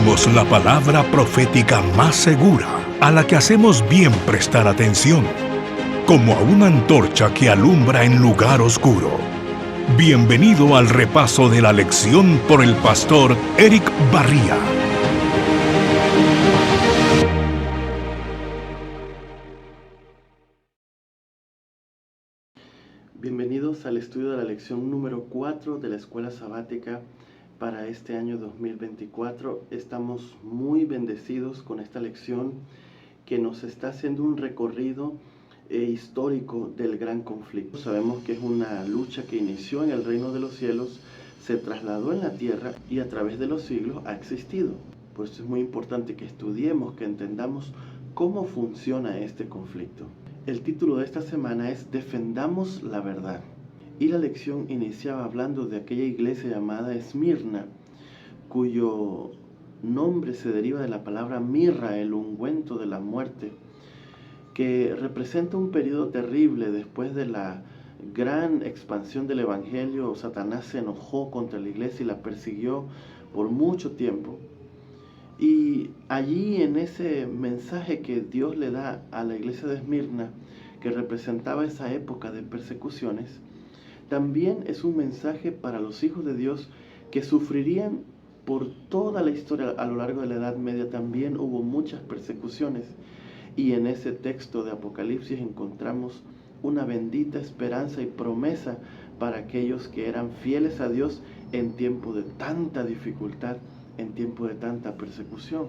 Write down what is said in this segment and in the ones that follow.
Tenemos la palabra profética más segura, a la que hacemos bien prestar atención, como a una antorcha que alumbra en lugar oscuro. Bienvenido al repaso de la lección por el pastor Eric Barría. Bienvenidos al estudio de la lección número 4 de la Escuela Sabática para este año 2024. Estamos muy bendecidos con esta lección que nos está haciendo un recorrido histórico del gran conflicto. Sabemos que es una lucha que inició en el reino de los cielos, se trasladó en la tierra y a través de los siglos ha existido. Por eso es muy importante que estudiemos, que entendamos cómo funciona este conflicto. El título de esta semana es Defendamos la verdad. Y la lección iniciaba hablando de aquella iglesia llamada Esmirna, cuyo nombre se deriva de la palabra mirra, el ungüento de la muerte, que representa un periodo terrible. Después de la gran expansión del evangelio, Satanás se enojó contra la iglesia y la persiguió por mucho tiempo. Y allí, en ese mensaje que Dios le da a la iglesia de Esmirna, que representaba esa época de persecuciones, también es un mensaje para los hijos de Dios que sufrirían por toda la historia. A lo largo de la Edad Media también hubo muchas persecuciones, y en ese texto de Apocalipsis encontramos una bendita esperanza y promesa para aquellos que eran fieles a Dios en tiempo de tanta dificultad, en tiempo de tanta persecución.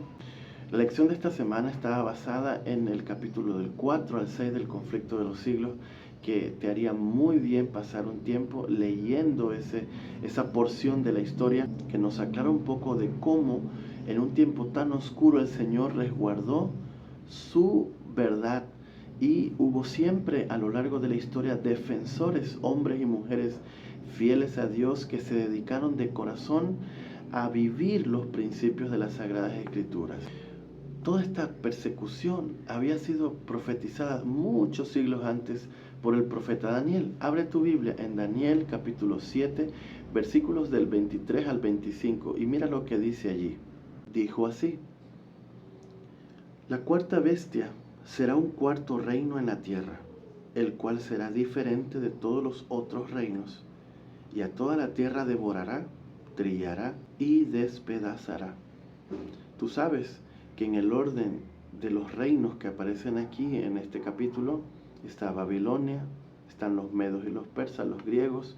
La lección de esta semana está basada en el capítulo del 4 al 6 del conflicto de los siglos, que te haría muy bien pasar un tiempo leyendo esa porción de la historia que nos aclara un poco de cómo en un tiempo tan oscuro el Señor resguardó su verdad, y hubo siempre a lo largo de la historia defensores, hombres y mujeres fieles a Dios, que se dedicaron de corazón a vivir los principios de las Sagradas Escrituras. Toda esta persecución había sido profetizada muchos siglos antes por el profeta Daniel. Abre tu Biblia en Daniel capítulo 7, versículos del 23 al 25, y mira lo que dice allí. Dijo así: La cuarta bestia será un cuarto reino en la tierra, el cual será diferente de todos los otros reinos, y a toda la tierra devorará, trillará y despedazará. Tú sabes que en el orden de los reinos que aparecen aquí en este capítulo está Babilonia, están los medos y los persas, los griegos,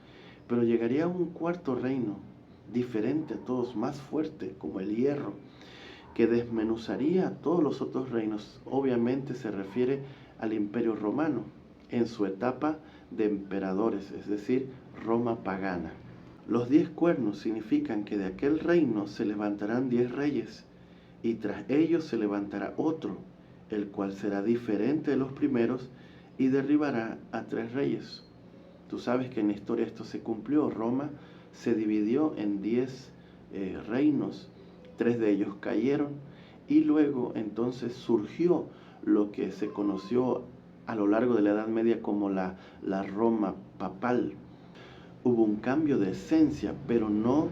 pero llegaría un cuarto reino diferente a todos, más fuerte, como el hierro, que desmenuzaría a todos los otros reinos. Obviamente se refiere al Imperio Romano en su etapa de emperadores, es decir, Roma pagana. Los 10 cuernos significan que de aquel reino se levantarán 10 reyes, y tras ellos se levantará otro, el cual será diferente de los primeros y derribará a 3 reyes. Tú sabes que en la historia esto se cumplió. Roma se dividió en 10 reinos, 3 de ellos cayeron, y luego entonces surgió lo que se conoció a lo largo de la Edad Media como la Roma papal. Hubo un cambio de esencia, pero no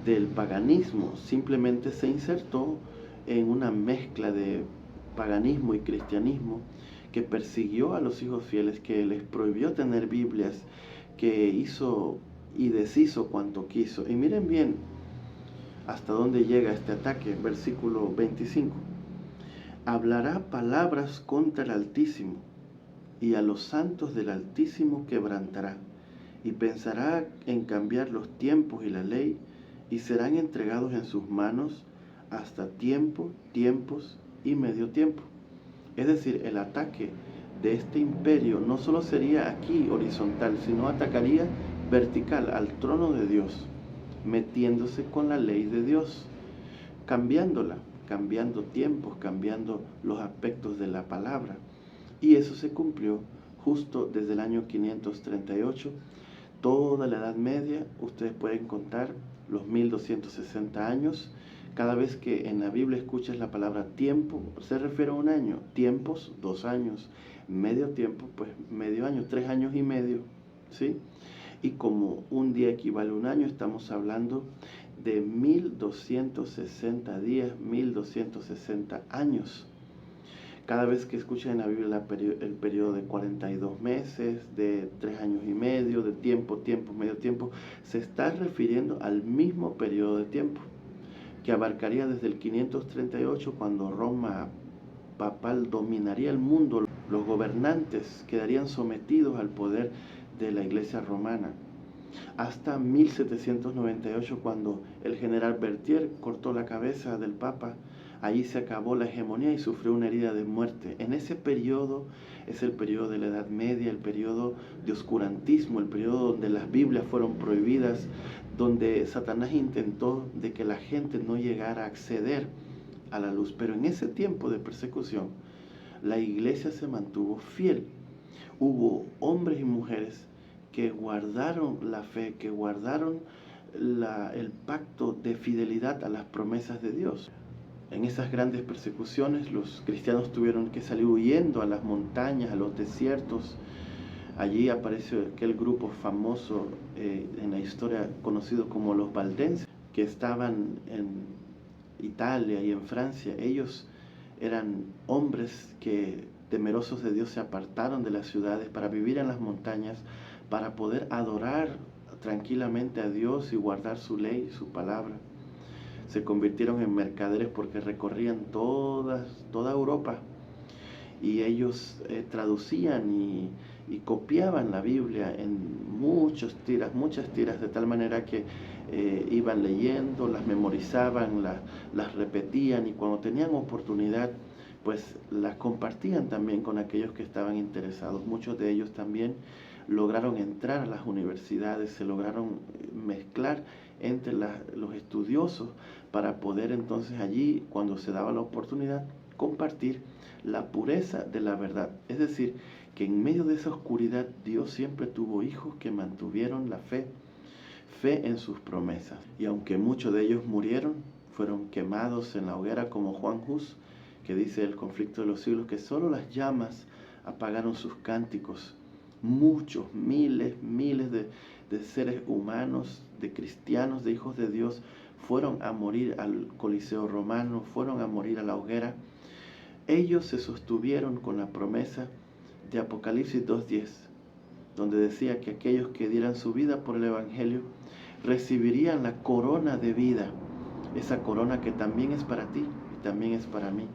del paganismo, simplemente se insertó en una mezcla de paganismo y cristianismo, que persiguió a los hijos fieles, que les prohibió tener Biblias, que hizo y deshizo cuanto quiso. Y miren bien hasta dónde llega este ataque. Versículo 25. Hablará palabras contra el Altísimo, y a los santos del Altísimo quebrantará, y pensará en cambiar los tiempos y la ley, y serán entregados en sus manos hasta tiempo, tiempos y medio tiempo. Es decir, el ataque de este imperio no solo sería aquí horizontal, sino atacaría vertical al trono de Dios, metiéndose con la ley de Dios, cambiándola, cambiando tiempos, cambiando los aspectos de la palabra. Y eso se cumplió justo desde el año 538. Toda la Edad Media, ustedes pueden contar los 1260 años. Cada vez que en la Biblia escuchas la palabra tiempo, se refiere a un año. Tiempos, 2 años. Medio tiempo, pues medio año, 3 años y medio, ¿sí? Y como un día equivale a un año, estamos hablando de 1260 días, 1260 años. Cada vez que escuchan en la Biblia el periodo de 42 meses, de 3 años y medio, de tiempo, medio tiempo, se está refiriendo al mismo periodo de tiempo, que abarcaría desde el 538, cuando Roma papal dominaría el mundo. Los gobernantes quedarían sometidos al poder de la Iglesia romana, hasta 1798, cuando el general Berthier cortó la cabeza del Papa. Allí se acabó la hegemonía y sufrió una herida de muerte. En ese periodo es el periodo de la Edad Media, el periodo de oscurantismo, el periodo donde las Biblias fueron prohibidas, donde Satanás intentó de que la gente no llegara a acceder a la luz. Pero en ese tiempo de persecución, la iglesia se mantuvo fiel. Hubo hombres y mujeres que guardaron la fe, que guardaron el pacto de fidelidad a las promesas de Dios. En esas grandes persecuciones, los cristianos tuvieron que salir huyendo a las montañas, a los desiertos. Allí apareció aquel grupo famoso en la historia conocido como los valdenses, que estaban en Italia y en Francia. Ellos eran hombres que, temerosos de Dios, se apartaron de las ciudades para vivir en las montañas, para poder adorar tranquilamente a Dios y guardar su ley, su palabra. Se convirtieron en mercaderes porque recorrían toda Europa, y ellos traducían y copiaban la Biblia en muchas tiras, de tal manera que iban leyendo, las memorizaban, las repetían, y cuando tenían oportunidad, pues las compartían también con aquellos que estaban interesados. Muchos de ellos también lograron entrar a las universidades, se lograron mezclar entre los estudiosos para poder entonces allí, cuando se daba la oportunidad, compartir la pureza de la verdad. Es decir, que en medio de esa oscuridad Dios siempre tuvo hijos que mantuvieron la fe en sus promesas. Y aunque muchos de ellos murieron, fueron quemados en la hoguera, como Juan Hus, que dice El conflicto de los siglos, que solo las llamas apagaron sus cánticos. Muchos, miles de seres humanos, de cristianos, de hijos de Dios, fueron a morir al Coliseo romano, fueron a morir a la hoguera. Ellos se sostuvieron con la promesa de Apocalipsis 2:10, donde decía que aquellos que dieran su vida por el Evangelio recibirían la corona de vida, esa corona que también es para ti y también es para mí,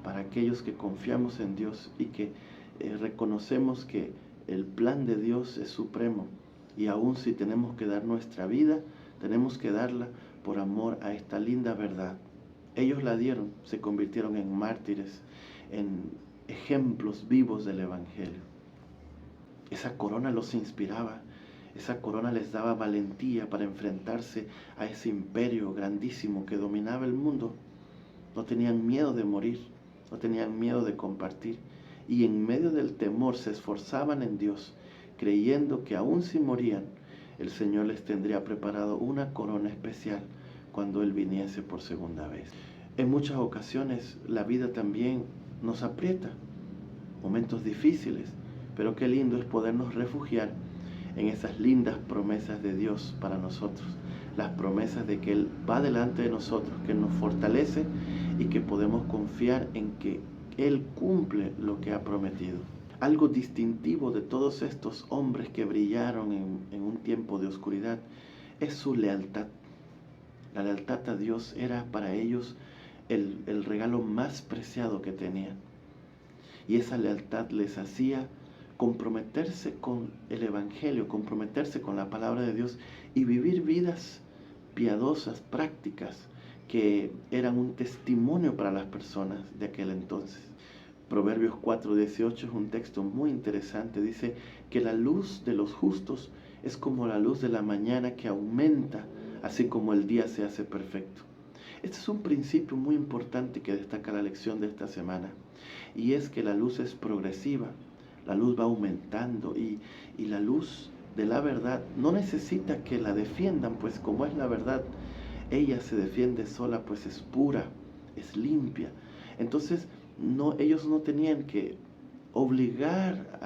para aquellos que confiamos en Dios y que reconocemos que el plan de Dios es supremo, y aun si tenemos que dar nuestra vida, tenemos que darla por amor a esta linda verdad. Ellos la dieron, se convirtieron en mártires, en ejemplos vivos del Evangelio. Esa corona los inspiraba, esa corona les daba valentía para enfrentarse a ese imperio grandísimo que dominaba el mundo. No tenían miedo de morir, no tenían miedo de compartir, y en medio del temor se esforzaban en Dios, creyendo que aun si morían, el Señor les tendría preparado una corona especial cuando Él viniese por segunda vez. En muchas ocasiones la vida también nos aprieta, momentos difíciles, pero qué lindo es podernos refugiar en esas lindas promesas de Dios para nosotros, las promesas de que Él va delante de nosotros, que nos fortalece y que podemos confiar en que Él cumple lo que ha prometido. Algo distintivo de todos estos hombres que brillaron en un tiempo de oscuridad es su lealtad. La lealtad a Dios era para ellos el regalo más preciado que tenían. Y esa lealtad les hacía comprometerse con el Evangelio, comprometerse con la palabra de Dios y vivir vidas piadosas, prácticas, que eran un testimonio para las personas de aquel entonces. Proverbios 4:18 es un texto muy interesante. Dice que la luz de los justos es como la luz de la mañana, que aumenta, así como el día se hace perfecto. Este es un principio muy importante que destaca la lección de esta semana, y es que la luz es progresiva, la luz va aumentando, y la luz de la verdad no necesita que la defiendan, pues como es la verdad, ella se defiende sola, pues es pura, es limpia. Entonces ellos no tenían que obligar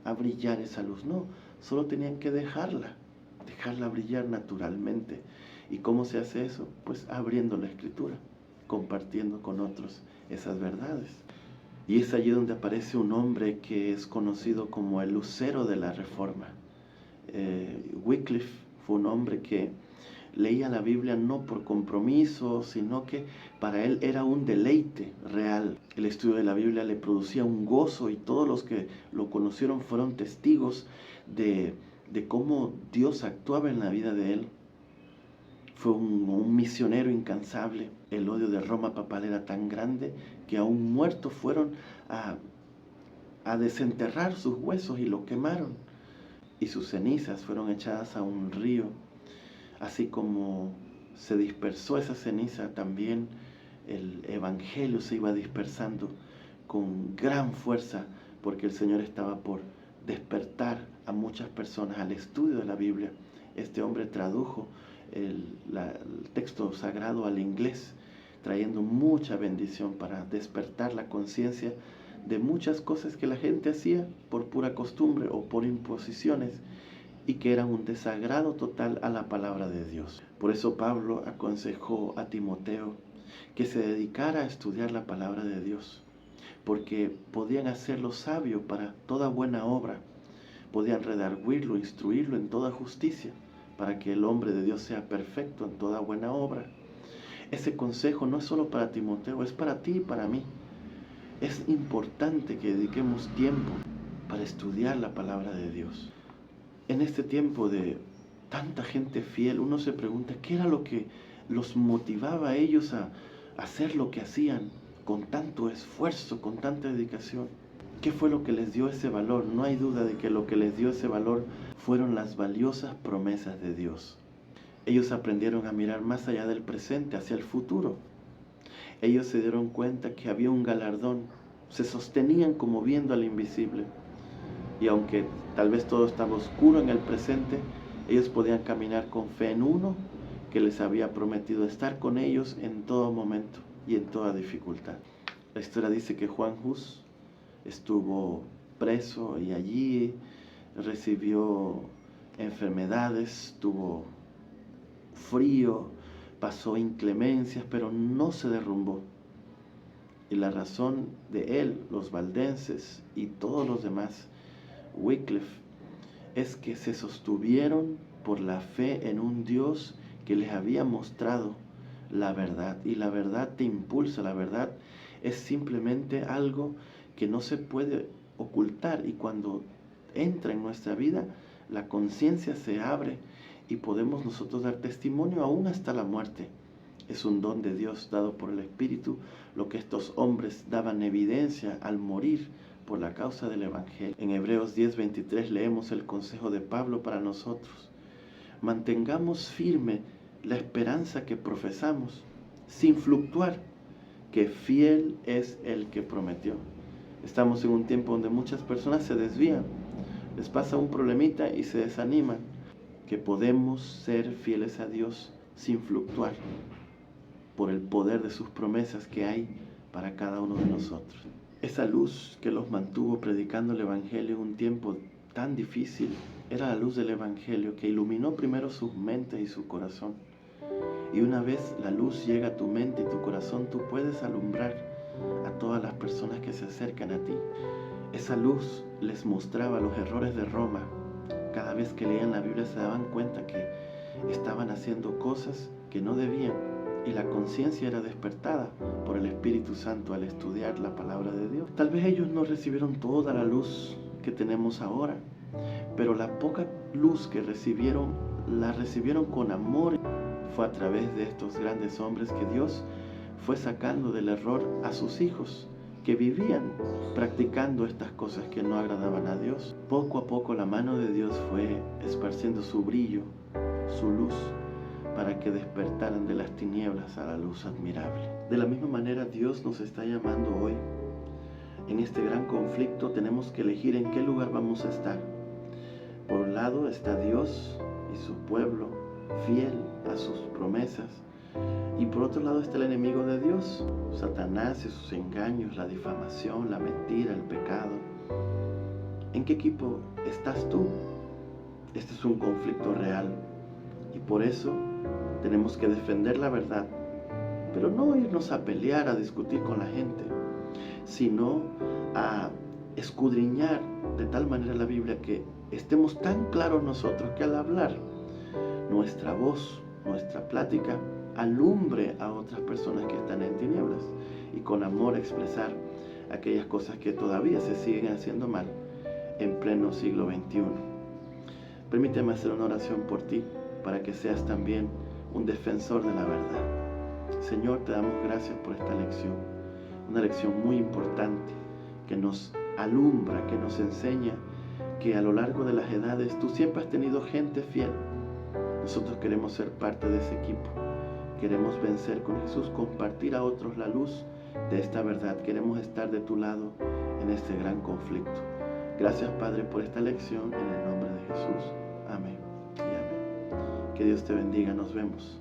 a brillar esa luz, no, solo tenían que dejarla brillar naturalmente. ¿Y cómo se hace eso? Pues abriendo la Escritura, compartiendo con otros esas verdades. Y es allí donde aparece un hombre que es conocido como el lucero de la Reforma. Wycliffe fue un hombre que leía la Biblia no por compromiso, sino que para él era un deleite real. El estudio de la Biblia le producía un gozo y todos los que lo conocieron fueron testigos de cómo Dios actuaba en la vida de él. Fue un misionero incansable. El odio de Roma papal era tan grande que aún muertos fueron a desenterrar sus huesos y lo quemaron. Y sus cenizas fueron echadas a un río. Así como se dispersó esa ceniza, también el evangelio se iba dispersando con gran fuerza, porque el Señor estaba por despertar a muchas personas al estudio de la Biblia. Este hombre tradujo el texto sagrado al inglés, trayendo mucha bendición para despertar la conciencia de muchas cosas que la gente hacía por pura costumbre o por imposiciones, y que eran un desagrado total a la palabra de Dios. Por eso Pablo aconsejó a Timoteo que se dedicara a estudiar la palabra de Dios, porque podían hacerlo sabio para toda buena obra, podían redarguirlo, instruirlo en toda justicia, para que el hombre de Dios sea perfecto en toda buena obra. Ese consejo no es solo para Timoteo, es para ti y para mí. Es importante que dediquemos tiempo para estudiar la palabra de Dios. En este tiempo de tanta gente fiel, uno se pregunta qué era lo que los motivaba a ellos a hacer lo que hacían con tanto esfuerzo, con tanta dedicación. ¿Qué fue lo que les dio ese valor? No hay duda de que lo que les dio ese valor fueron las valiosas promesas de Dios. Ellos aprendieron a mirar más allá del presente, hacia el futuro. Ellos se dieron cuenta que había un galardón. Se sostenían como viendo al invisible. Y aunque tal vez todo estaba oscuro en el presente, ellos podían caminar con fe en uno que les había prometido estar con ellos en todo momento y en toda dificultad. La historia dice que Juan Hus estuvo preso y allí recibió enfermedades, tuvo frío, pasó inclemencias, pero no se derrumbó. Y la razón de él, los valdenses y todos los demás, Wycliffe, es que se sostuvieron por la fe en un Dios que les había mostrado la verdad. Y la verdad te impulsa, la verdad es simplemente algo que no se puede ocultar. Y cuando entra en nuestra vida, la conciencia se abre y podemos nosotros dar testimonio aún hasta la muerte. Es un don de Dios dado por el Espíritu, lo que estos hombres daban evidencia al morir por la causa del Evangelio. En Hebreos 10:23 leemos el consejo de Pablo para nosotros. Mantengamos firme la esperanza que profesamos, sin fluctuar, que fiel es el que prometió. Estamos en un tiempo donde muchas personas se desvían, les pasa un problemita y se desaniman, que podemos ser fieles a Dios sin fluctuar, por el poder de sus promesas que hay para cada uno de nosotros. Esa luz que los mantuvo predicando el Evangelio en un tiempo tan difícil, era la luz del Evangelio que iluminó primero sus mentes y su corazón. Y una vez la luz llega a tu mente y tu corazón, tú puedes alumbrar a todas las personas que se acercan a ti. Esa luz les mostraba los errores de Roma. Cada vez que leían la Biblia se daban cuenta que estaban haciendo cosas que no debían. Y la conciencia era despertada por el Espíritu Santo al estudiar la palabra de Dios. Tal vez ellos no recibieron toda la luz que tenemos ahora, pero la poca luz que recibieron, la recibieron con amor. Fue a través de estos grandes hombres que Dios fue sacando del error a sus hijos, que vivían practicando estas cosas que no agradaban a Dios. Poco a poco la mano de Dios fue esparciendo su brillo, su luz, para que despertaran de las tinieblas a la luz admirable. De la misma manera, Dios nos está llamando hoy. En este gran conflicto tenemos que elegir en qué lugar vamos a estar. Por un lado está Dios y su pueblo, fiel a sus promesas. Y por otro lado está el enemigo de Dios, Satanás y sus engaños, la difamación, la mentira, el pecado. ¿En qué equipo estás tú? Este es un conflicto real. Y por eso Tenemos que defender la verdad, pero no irnos a pelear, a discutir con la gente, sino a escudriñar de tal manera la Biblia que estemos tan claros nosotros que al hablar nuestra voz, nuestra plática, alumbre a otras personas que están en tinieblas y con amor expresar aquellas cosas que todavía se siguen haciendo mal en pleno siglo XXI. Permíteme hacer una oración por ti para que seas también un defensor de la verdad. Señor, te damos gracias por esta lección, una lección muy importante que nos alumbra, que nos enseña que a lo largo de las edades tú siempre has tenido gente fiel. Nosotros queremos ser parte de ese equipo. Queremos vencer con Jesús, compartir a otros la luz de esta verdad. Queremos estar de tu lado en este gran conflicto. Gracias, Padre, por esta lección en el nombre de Jesús. Amén y amén. Que Dios te bendiga. Nos vemos.